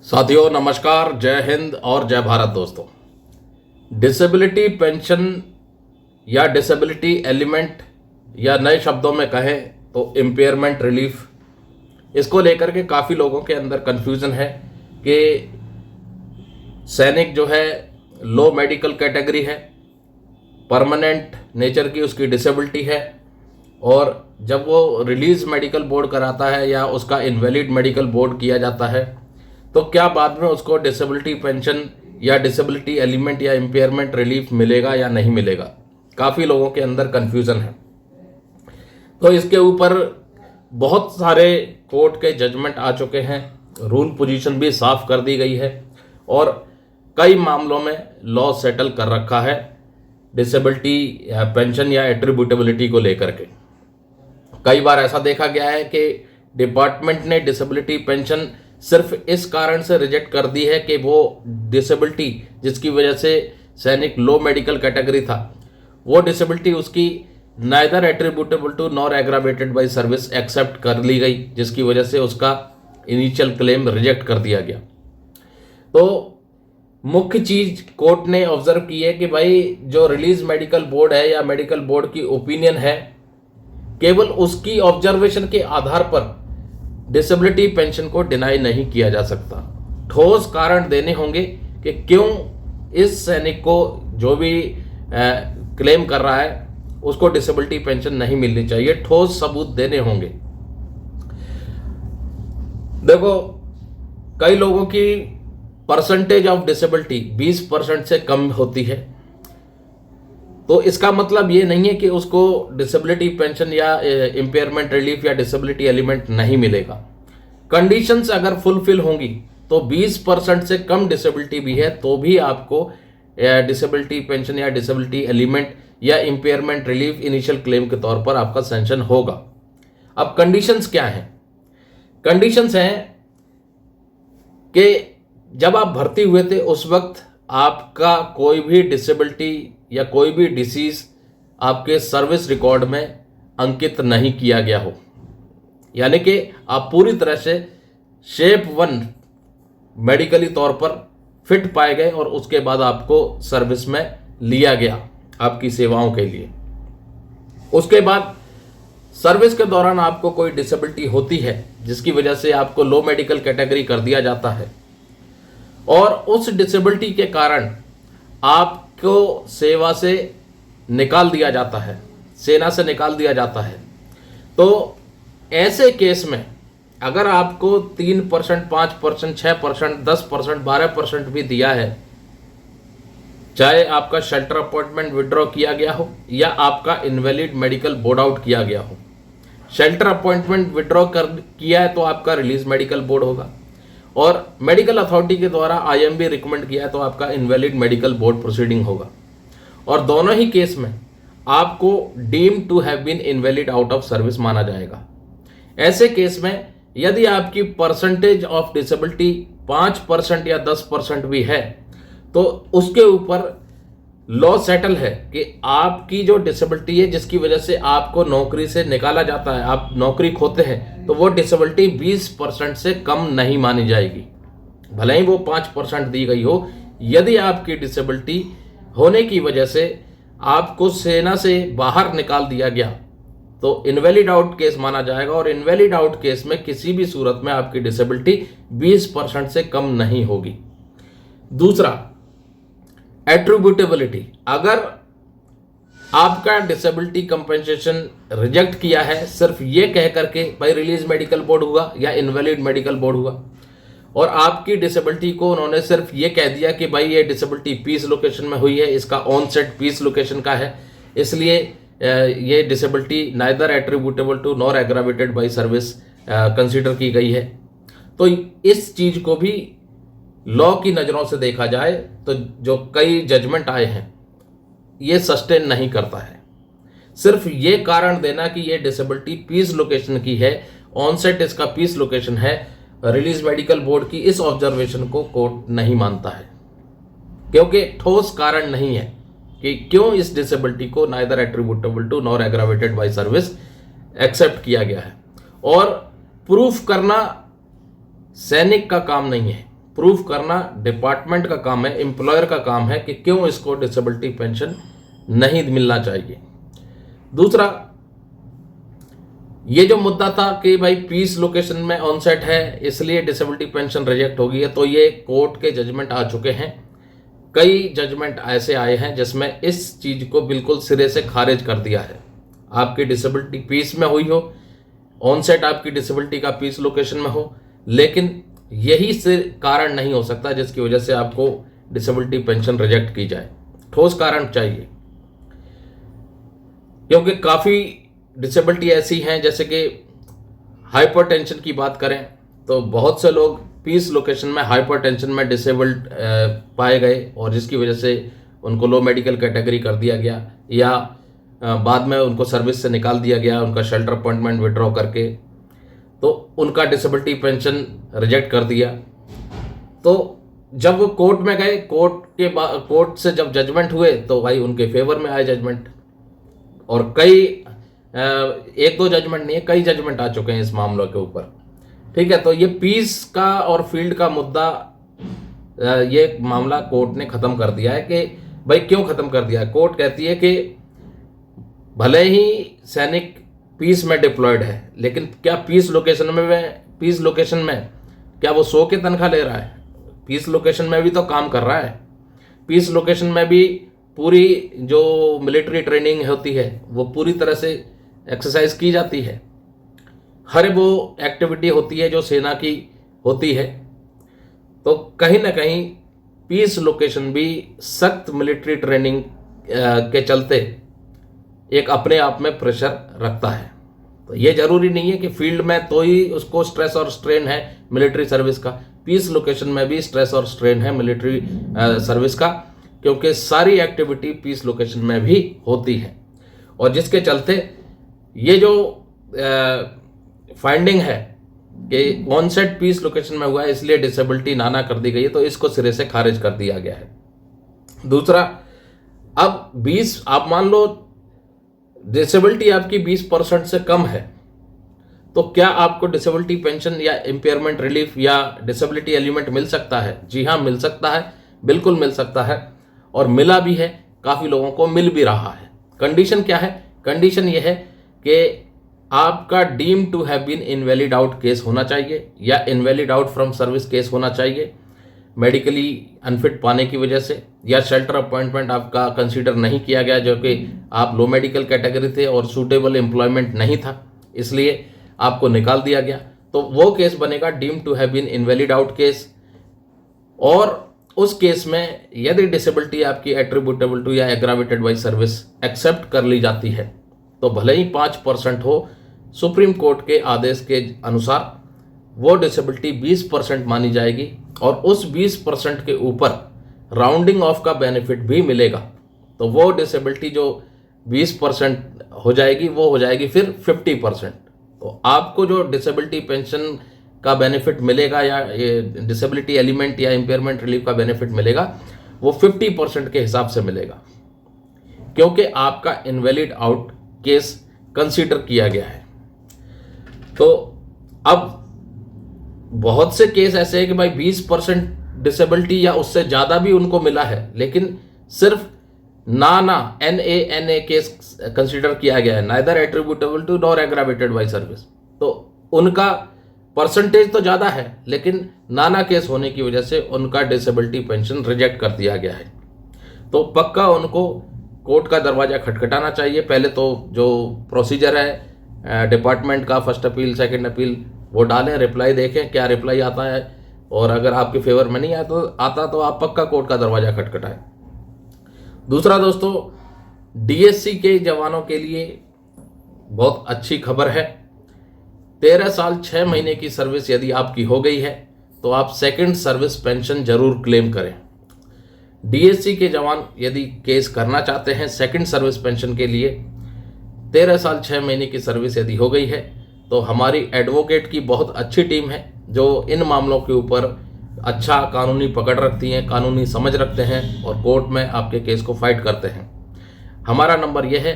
साथियों नमस्कार, जय हिंद और जय भारत। दोस्तों, डिसेबिलिटी पेंशन या डिसेबिलिटी एलिमेंट या नए शब्दों में कहें तो इम्पेयरमेंट रिलीफ, इसको लेकर के काफ़ी लोगों के अंदर कन्फ्यूज़न है कि सैनिक जो है लो मेडिकल कैटेगरी है, परमानेंट नेचर की उसकी डिसेबिलिटी है, और जब वो रिलीज़ मेडिकल बोर्ड कराता है या उसका इनवैलिड मेडिकल बोर्ड किया जाता है तो क्या बाद में उसको डिसेबिलिटी पेंशन या डिसेबिलिटी एलिमेंट या इम्पेयरमेंट रिलीफ मिलेगा या नहीं मिलेगा। काफ़ी लोगों के अंदर कन्फ्यूज़न है। तो इसके ऊपर बहुत सारे कोर्ट के जजमेंट आ चुके हैं, रूल पोजीशन भी साफ कर दी गई है और कई मामलों में लॉ सेटल कर रखा है डिसेबिलिटी या पेंशन या एट्रीब्यूटेबिलिटी को लेकर के। कई बार ऐसा देखा गया है कि डिपार्टमेंट ने डिसेबिलिटी पेंशन सिर्फ इस कारण से रिजेक्ट कर दी है कि वो डिसेबिलिटी जिसकी वजह से सैनिक लो मेडिकल कैटेगरी था, वो डिसेबिलिटी उसकी neither attributable to nor aggravated by service accept कर ली गई, जिसकी वजह से उसका इनिशियल क्लेम रिजेक्ट कर दिया गया। तो मुख्य चीज कोर्ट ने ऑब्जर्व की है कि भाई जो रिलीज मेडिकल बोर्ड है या मेडिकल बोर्ड की ओपिनियन है, केवल उसकी ऑब्जर्वेशन के आधार पर डिसेबिलिटी पेंशन को डिनाई नहीं किया जा सकता। ठोस कारण देने होंगे कि क्यों इस सैनिक को जो भी क्लेम कर रहा है उसको डिसेबिलिटी पेंशन नहीं मिलनी चाहिए। ठोस सबूत देने होंगे। देखो, कई लोगों की परसेंटेज ऑफ डिसेबिलिटी 20% से कम होती है, तो इसका मतलब ये नहीं है कि उसको डिसेबिलिटी पेंशन या इम्पेयरमेंट रिलीफ या डिसेबिलिटी एलिमेंट नहीं मिलेगा। कंडीशंस अगर फुलफिल होंगी तो 20% से कम डिसेबिलिटी भी है तो भी आपको डिसेबिलिटी पेंशन या डिसेबिलिटी एलिमेंट या इम्पेयरमेंट रिलीफ इनिशियल क्लेम के तौर पर आपका सैंक्शन होगा। अब कंडीशंस क्या हैं? कंडीशंस हैं कि जब आप भर्ती हुए थे उस वक्त आपका कोई भी डिसेबिलिटी या कोई भी डिसीज आपके सर्विस रिकॉर्ड में अंकित नहीं किया गया हो, यानी कि आप पूरी तरह से शेप 1 मेडिकली तौर पर फिट पाए गए और उसके बाद आपको सर्विस में लिया गया आपकी सेवाओं के लिए। उसके बाद सर्विस के दौरान आपको कोई डिसेबिलिटी होती है जिसकी वजह से आपको लो मेडिकल कैटेगरी कर दिया जाता है और उस डिसेबिलिटी के कारण आपको सेवा से निकाल दिया जाता है, सेना से निकाल दिया जाता है। तो ऐसे केस में अगर आपको 3%, 5%, 6%, 10%, 12% भी दिया है, चाहे आपका शेल्टर अपॉइंटमेंट विड्रॉ किया गया हो या आपका इनवैलिड मेडिकल बोर्ड आउट किया गया हो। शेल्टर अपॉइंटमेंट विड्रॉ किया है तो आपका रिलीज मेडिकल बोर्ड होगा और मेडिकल अथॉरिटी के द्वारा आईएमबी रिकमेंड किया है तो आपका इनवैलिड मेडिकल बोर्ड प्रोसीडिंग होगा। और दोनों ही केस में आपको deemed to have been invalid out of service माना जाएगा। ऐसे केस में यदि आपकी परसेंटेज ऑफ डिसेबिलिटी 5% या 10% भी है तो उसके ऊपर लॉ सेटल है कि आपकी जो डिसेबिलिटी है जिसकी वजह से आपको नौकरी से निकाला जाता है, आप नौकरी खोते हैं, तो वो डिसेबिलिटी 20% से कम नहीं मानी जाएगी, भले ही वो 5% दी गई हो। यदि आपकी डिसेबिलिटी होने की वजह से आपको सेना से बाहर निकाल दिया गया तो इनवैलिड आउट केस माना जाएगा और इनवैलिड आउट केस में किसी भी सूरत में आपकी डिसेबिलिटी 20% से कम नहीं होगी। दूसरा, एट्रीब्यूटेबिलिटी। अगर आपका डिसेबिलिटी कंपेंसेशन रिजेक्ट किया है सिर्फ ये कह करके भाई रिलीज मेडिकल बोर्ड हुआ या इनवैलिड मेडिकल बोर्ड हुआ, और आपकी डिसेबिलिटी को उन्होंने सिर्फ ये कह दिया कि भाई ये डिसेबिलिटी पीस लोकेशन में हुई है, इसका ऑनसेट पीस लोकेशन का है, इसलिए ये disability neither attributable to nor aggravated by service consider की गई है, तो इस चीज को भी लॉ की नज़रों से देखा जाए तो जो कई जजमेंट आए हैं ये सस्टेन नहीं करता है। सिर्फ ये कारण देना कि ये डिसेबिलिटी पीस लोकेशन की है, ऑनसेट इसका पीस लोकेशन है, रिलीज मेडिकल बोर्ड की इस ऑब्जर्वेशन को कोर्ट नहीं मानता है, क्योंकि ठोस कारण नहीं है कि क्यों इस डिसेबिलिटी को neither attributable to nor aggravated by service accept किया गया है। और प्रूफ करना सैनिक का काम नहीं है प्रूव करना डिपार्टमेंट का काम है, एम्प्लॉयर का काम है कि क्यों इसको डिसेबिलिटी पेंशन नहीं मिलना चाहिए। दूसरा, ये जो मुद्दा था कि भाई पीस लोकेशन में ऑनसेट है इसलिए डिसेबिलिटी पेंशन रिजेक्ट होगी है, तो ये कोर्ट के जजमेंट आ चुके हैं। कई जजमेंट ऐसे आए हैं जिसमें इस चीज को बिल्कुल सिरे से खारिज कर दिया है। आपकी डिसेबिलिटी पीस में हुई हो, ऑनसेट आपकी डिसेबिलिटी का पीस लोकेशन में हो, लेकिन यही से कारण नहीं हो सकता जिसकी वजह से आपको डिसेबिलिटी पेंशन रिजेक्ट की जाए। ठोस कारण चाहिए, क्योंकि काफ़ी डिसेबिलिटी ऐसी हैं, जैसे कि हाइपरटेंशन की बात करें तो बहुत से लोग पीस लोकेशन में हाइपरटेंशन में डिसेबल्ड पाए गए और जिसकी वजह से उनको लो मेडिकल कैटेगरी कर दिया गया या बाद में उनको सर्विस से निकाल दिया गया उनका शेल्टर अपॉइंटमेंट विड्रॉ करके, तो उनका डिसेबिलिटी पेंशन रिजेक्ट कर दिया। तो जब वो कोर्ट में गए, कोर्ट से जब जजमेंट हुए तो भाई उनके फेवर में आए जजमेंट, और कई एक दो जजमेंट नहीं है, कई जजमेंट आ चुके हैं इस मामलों के ऊपर। ठीक है, तो ये पीस का और फील्ड का मुद्दा, ये मामला कोर्ट ने ख़त्म कर दिया है कि भाई क्यों ख़त्म कर दिया है। कोर्ट कहती है कि भले ही सैनिक पीस में डिप्लॉयड है, लेकिन क्या पीस लोकेशन में क्या वो 100 की तनख्वाह ले रहा है? पीस लोकेशन में भी तो काम कर रहा है। पीस लोकेशन में भी पूरी जो मिलिट्री ट्रेनिंग होती है वो पूरी तरह से एक्सरसाइज की जाती है। हर वो एक्टिविटी होती है जो सेना की होती है। तो कहीं ना कहीं पीस लोकेशन भी सख्त मिलिट्री ट्रेनिंग के चलते एक अपने आप में प्रेशर रखता है। तो ये जरूरी नहीं है कि फील्ड में तो ही उसको स्ट्रेस और स्ट्रेन है मिलिट्री सर्विस का, पीस लोकेशन में भी स्ट्रेस और स्ट्रेन है मिलिट्री सर्विस का, क्योंकि सारी एक्टिविटी पीस लोकेशन में भी होती है। और जिसके चलते ये जो फाइंडिंग है कि ऑनसेट पीस लोकेशन में हुआ है इसलिए डिसेबिलिटी नाना कर दी गई है, तो इसको सिरे से खारिज कर दिया गया है। दूसरा, अब 20 आप मान लो डिसेबिलिटी आपकी 20% से कम है, तो क्या आपको डिसेबिलिटी पेंशन या इम्पेयरमेंट रिलीफ या डिसेबिलिटी एलिमेंट मिल सकता है? जी हाँ, मिल सकता है, बिल्कुल मिल सकता है, और मिला भी है, काफ़ी लोगों को मिल भी रहा है। कंडीशन क्या है? कंडीशन यह है कि आपका deem to have been invalid out case होना चाहिए या invalid out from service case होना चाहिए, मेडिकली अनफिट पाने की वजह से, या शेल्टर अपॉइंटमेंट आपका कंसीडर नहीं किया गया जो कि आप लो मेडिकल कैटेगरी थे और सूटेबल एम्प्लॉयमेंट नहीं था इसलिए आपको निकाल दिया गया, तो वो केस बनेगा deem to have been invalid out case. और उस केस में यदि डिसेबिलिटी आपकी एट्रीब्यूटेबल टू या एग्रावेटेड बाई सर्विस एक्सेप्ट कर ली जाती है, तो भले ही 5% हो, सुप्रीम कोर्ट के आदेश के अनुसार वो डिसेबिलिटी 20% मानी जाएगी और उस 20% के ऊपर राउंडिंग ऑफ का बेनिफिट भी मिलेगा। तो वो डिसेबिलिटी जो 20% हो जाएगी वो हो जाएगी फिर 50%। तो आपको जो डिसेबिलिटी पेंशन का बेनिफिट मिलेगा या डिसेबिलिटी एलिमेंट या इम्पेयरमेंट रिलीफ का बेनिफिट मिलेगा वो 50% के हिसाब से मिलेगा, क्योंकि आपका इनवैलिड आउट केस कंसीडर किया गया है। तो अब बहुत से केस ऐसे हैं कि भाई 20% डिसेबिलिटी या उससे ज़्यादा भी उनको मिला है, लेकिन सिर्फ NA केस कंसीडर किया गया है, neither attributable to nor aggravated by service. तो उनका परसेंटेज तो ज़्यादा है, लेकिन नाना केस होने की वजह से उनका डिसेबिलिटी पेंशन रिजेक्ट कर दिया गया है। तो पक्का उनको कोर्ट का दरवाज़ा खटखटाना चाहिए। पहले तो जो प्रोसीजर है डिपार्टमेंट का, फर्स्ट अपील, सेकंड अपील, वो डालें, रिप्लाई देखें क्या रिप्लाई आता है, और अगर आपके फेवर में नहीं आता तो आप पक्का कोर्ट का दरवाज़ा खटखटाएं। दूसरा दोस्तों, DSC के जवानों के लिए बहुत अच्छी खबर है। 13 साल 6 महीने की सर्विस यदि आपकी हो गई है तो आप सेकंड सर्विस पेंशन जरूर क्लेम करें। DSC के जवान यदि केस करना चाहते हैं सेकंड सर्विस पेंशन के लिए, 13 साल 6 महीने की सर्विस यदि हो गई है, तो हमारी एडवोकेट की बहुत अच्छी टीम है जो इन मामलों के ऊपर अच्छा कानूनी पकड़ रखती हैं, कानूनी समझ रखते हैं और कोर्ट में आपके केस को फाइट करते हैं। हमारा नंबर यह है,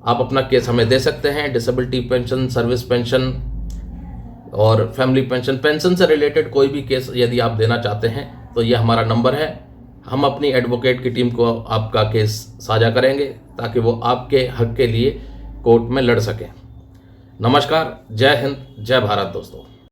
आप अपना केस हमें दे सकते हैं। डिसेबिलिटी पेंशन, सर्विस पेंशन और फैमिली पेंशन, पेंशन से रिलेटेड कोई भी केस यदि आप देना चाहते हैं तो ये हमारा नंबर है। हम अपनी एडवोकेट की टीम को आपका केस साझा करेंगे ताकि वो आपके हक के लिए कोर्ट में लड़ सकें। नमस्कार, जय हिंद, जय भारत दोस्तों।